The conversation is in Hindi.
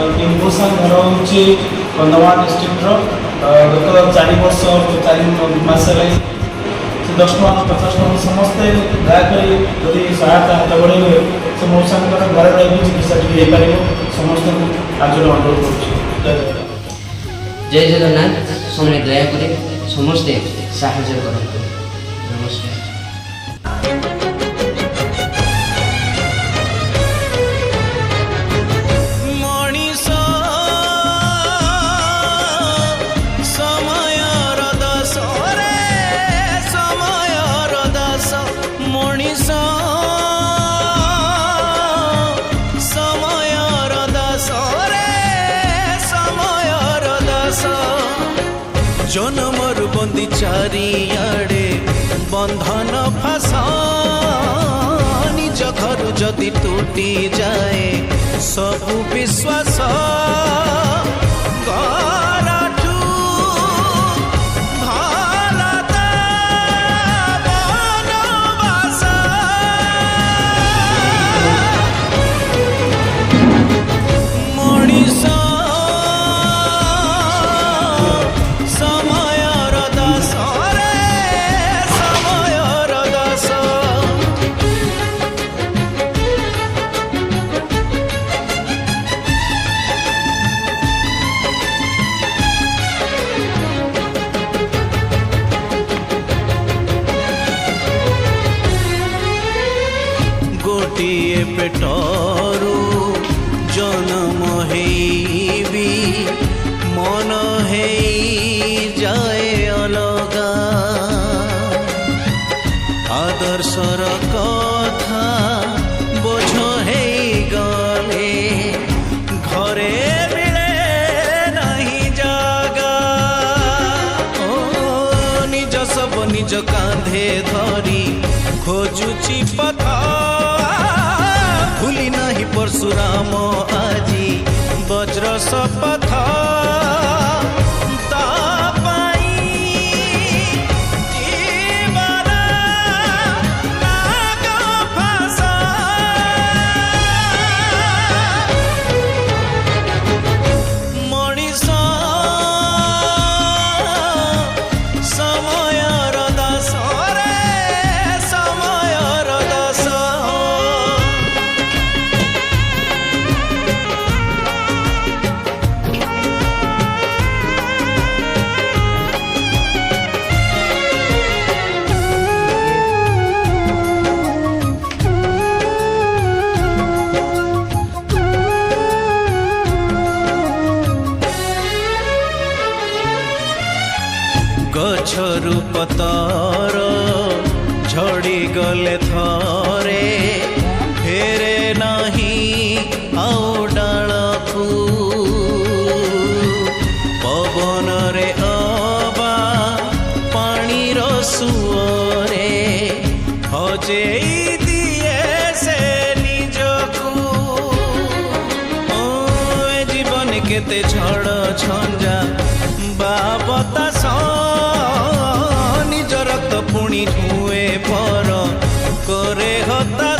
मोसा घर हूँ कंधमाल डिस्ट्रिक्टर गत 4 वर्ष 4 मास से 10 टଙ୍କା 50 टଙ୍କା समस्ते दयाकोरी यदि सहायता हाथ बढ़े से मौसा घर रही चिकित्सा टी हो समस्त आज अनुरोध कर जय जगन्नाथ समय दयाकोरी समस्ते साहाय्य करते नमस्कार। जनमर बंदी चारियाड़े बंधन फास निज घर जदि टूटी जाए सबु विश्वास गोटिए पेटरू जन्म हेबी मन हे जाए अलगा आदर्शर कथा बोझ हे गले घरे मिले नहीं जागा निज सब निज कांधे धरी खोजुची पथा भूली नहीं परशुराम आजी वज्र शपथ गछरु पतर झड़ी गले थरे फेरे नहीं आउ डालकू पवन रे अबा पानी सुअरे हजे दिए से निजकू जीवन केते झड़ झंझा बाबता निज रक्त पुणी हुए पर करे हता